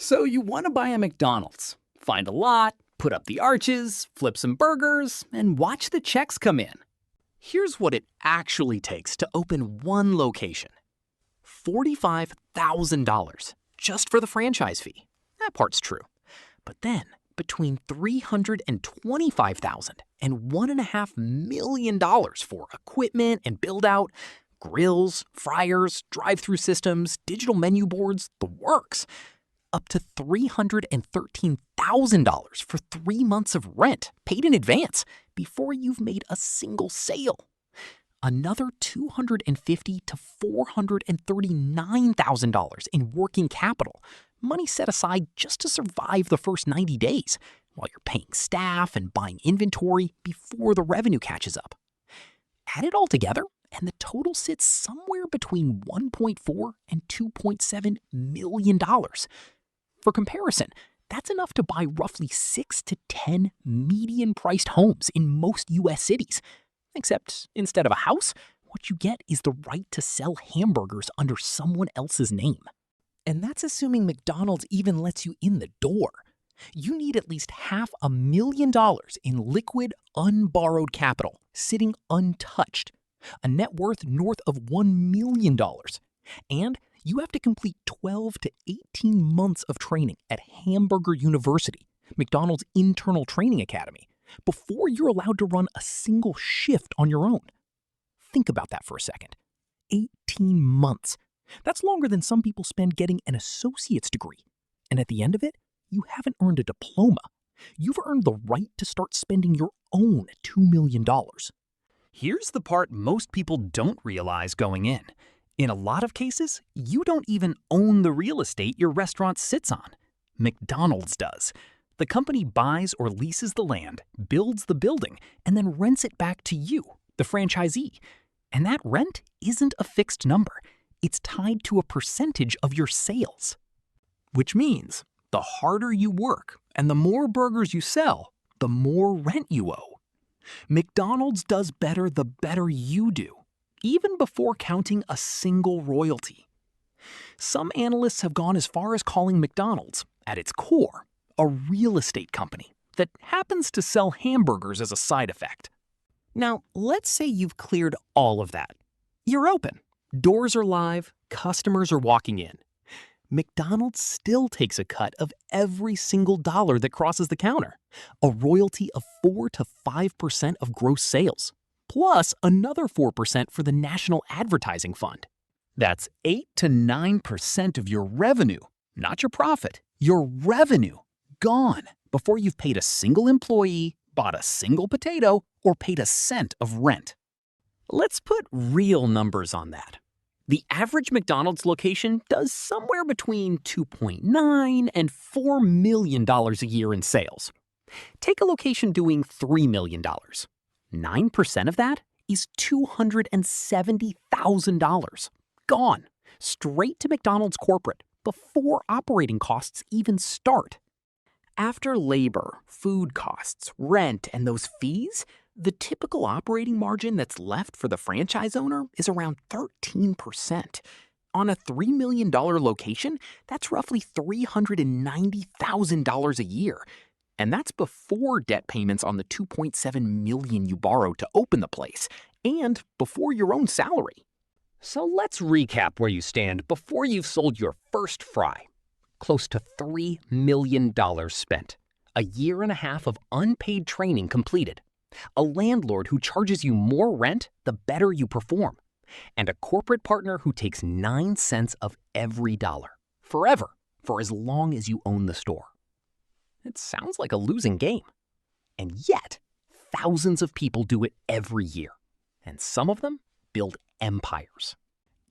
So you want to buy a McDonald's. Find a lot, put up the arches, flip some burgers, and watch the checks come in. Here's what it actually takes to open one location. $45,000 just for the franchise fee. That part's true. But then, between $325,000 and $1.5 million for equipment and build-out, grills, fryers, drive-through systems, digital menu boards, the works. Up to $313,000 for 3 months of rent paid in advance before you've made a single sale. Another $250,000 to $439,000 in working capital, money set aside just to survive the first 90 days, while you're paying staff and buying inventory before the revenue catches up. Add it all together, and the total sits somewhere between $1.4 and $2.7 million. For comparison, that's enough to buy roughly 6 to 10 median-priced homes in most U.S. cities. Except instead of a house, what you get is the right to sell hamburgers under someone else's name. And that's assuming McDonald's even lets you in the door. You need at least $500,000 in liquid, unborrowed capital, sitting untouched, a net worth north of $1 million, and you have to complete 12 to 18 months of training at Hamburger University, McDonald's internal training academy, before you're allowed to run a single shift on your own. Think about that for a second. 18 months. That's longer than some people spend getting an associate's degree. And at the end of it, you haven't earned a diploma. You've earned the right to start spending your own $2 million. Here's the part most people don't realize going in. In a lot of cases, you don't even own the real estate your restaurant sits on. McDonald's does. The company buys or leases the land, builds the building, and then rents it back to you, the franchisee. And that rent isn't a fixed number. It's tied to a percentage of your sales. Which means the harder you work and the more burgers you sell, the more rent you owe. McDonald's does better the better you do, even before counting a single royalty. Some analysts have gone as far as calling McDonald's, at its core, a real estate company that happens to sell hamburgers as a side effect. Now, let's say you've cleared all of that. You're open. Doors are live, customers are walking in. McDonald's still takes a cut of every single dollar that crosses the counter, a royalty of 4 to 5% of gross sales, plus another 4% for the National Advertising Fund. That's 8 to 9% of your revenue, not your profit, your revenue, gone before you've paid a single employee, bought a single potato, or paid a cent of rent. Let's put real numbers on that. The average McDonald's location does somewhere between $2.9 and $4 million a year in sales. Take a location doing $3 million. 9% of that is $270,000. Gone. Straight to McDonald's corporate before operating costs even start. After labor, food costs, rent, and those fees, the typical operating margin that's left for the franchise owner is around 13%. On a $3 million location, that's roughly $390,000 a year. And that's before debt payments on the $2.7 million you borrowed to open the place, and before your own salary. So let's recap where you stand before you've sold your first fry. Close to $3 million spent. A year and a half of unpaid training completed. A landlord who charges you more rent the better you perform. And a corporate partner who takes 9 cents of every dollar. Forever, for as long as you own the store. It sounds like a losing game. And yet, thousands of people do it every year. And some of them build empires.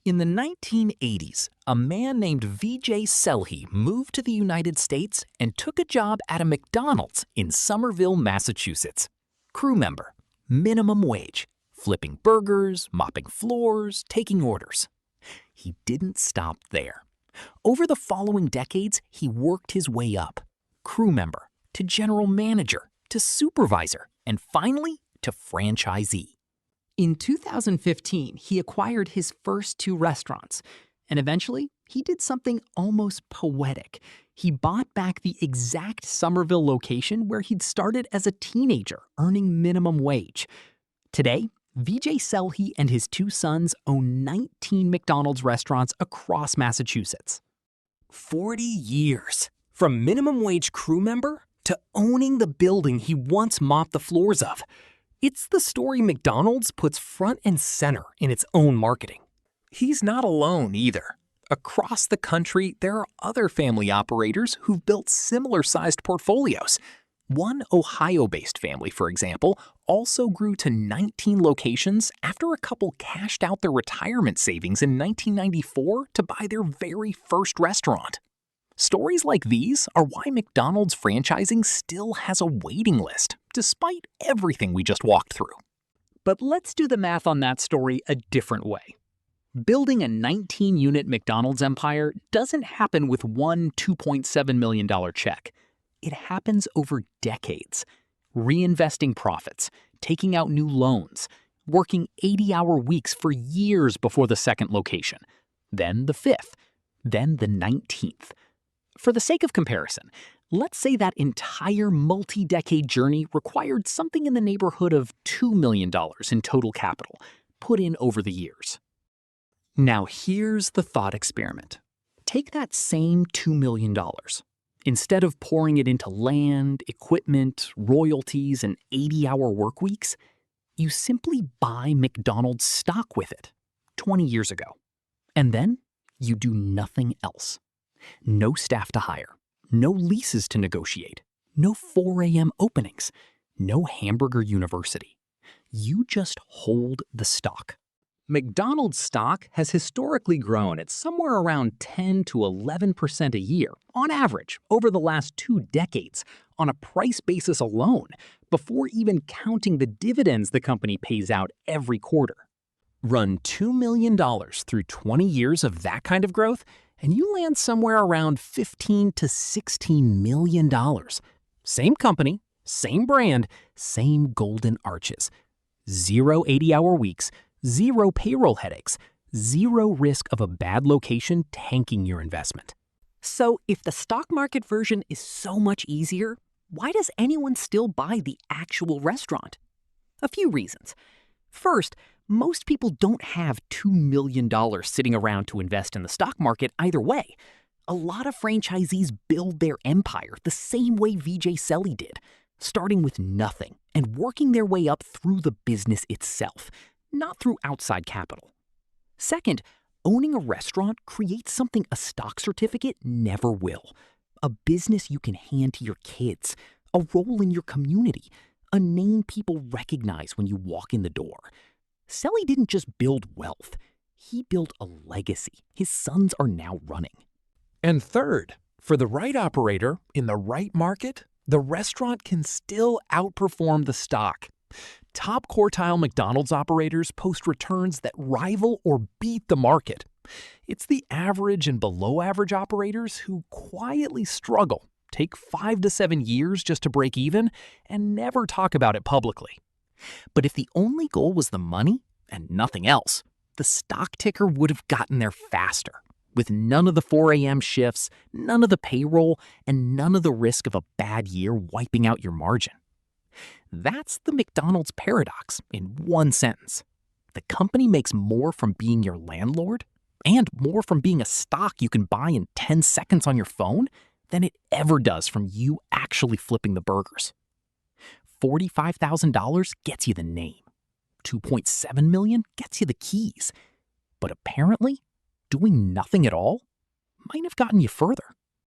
In the 1980s, a man named Vijay Selhi moved to the United States and took a job at a McDonald's in Somerville, Massachusetts. Crew member, minimum wage, flipping burgers, mopping floors, taking orders. He didn't stop there. Over the following decades, he worked his way up. Crew member, to general manager, to supervisor, and finally to franchisee. In 2015, he acquired his first 2 restaurants, and eventually He did something almost poetic. He bought back the exact Somerville location where he'd started as a teenager, earning minimum wage. Today, Vijay Selhi and his two sons own 19 McDonald's restaurants across Massachusetts. 40 years. From minimum wage crew member to owning the building he once mopped the floors of. It's the story McDonald's puts front and center in its own marketing. He's not alone either. Across the country, there are other family operators who've built similar-sized portfolios. One Ohio-based family, for example, also grew to 19 locations after a couple cashed out their retirement savings in 1994 to buy their very first restaurant. Stories like these are why McDonald's franchising still has a waiting list, despite everything we just walked through. But let's do the math on that story a different way. Building a 19-unit McDonald's empire doesn't happen with one $2.7 million check. It happens over decades. Reinvesting profits, taking out new loans, working 80-hour weeks for years before the second location, then the fifth, then the 19th. For the sake of comparison, let's say that entire multi-decade journey required something in the neighborhood of $2 million in total capital, put in over the years. Now here's the thought experiment. Take that same $2 million. Instead of pouring it into land, equipment, royalties, and 80-hour work weeks, you simply buy McDonald's stock with it 20 years ago. And then you do nothing else. No staff to hire, no leases to negotiate, no 4 a.m. openings, no hamburger university. You just hold the stock. McDonald's stock has historically grown at somewhere around 10 to 11% a year, on average, over the last 2 decades, on a price basis alone, before even counting the dividends the company pays out every quarter. Run $2 million through 20 years of that kind of growth, and you land somewhere around $15 to $16 million. Same company, same brand, same golden arches. 0 80-hour weeks, 0 payroll headaches, 0 risk of a bad location tanking your investment. So if the stock market version is so much easier, why does anyone still buy the actual restaurant? A few reasons. First, most people don't have $2 million sitting around to invest in the stock market either way. A lot of franchisees build their empire the same way Vijay Selhi did, starting with nothing and working their way up through the business itself, not through outside capital. Second, owning a restaurant creates something a stock certificate never will. A business you can hand to your kids, a role in your community, a name people recognize when you walk in the door. Selhi didn't just build wealth, he built a legacy his sons are now running. And third, for the right operator in the right market, the restaurant can still outperform the stock. Top quartile McDonald's operators post returns that rival or beat the market. It's the average and below average operators who quietly struggle, take 5 to 7 years just to break even, and never talk about it publicly. But if the only goal was the money and nothing else, the stock ticker would have gotten there faster, with none of the 4 a.m. shifts, none of the payroll, and none of the risk of a bad year wiping out your margin. That's the McDonald's paradox in one sentence. The company makes more from being your landlord and more from being a stock you can buy in 10 seconds on your phone than it ever does from you actually flipping the burgers. $45,000 gets you the name. $2.7 million gets you the keys. But apparently, doing nothing at all might have gotten you further.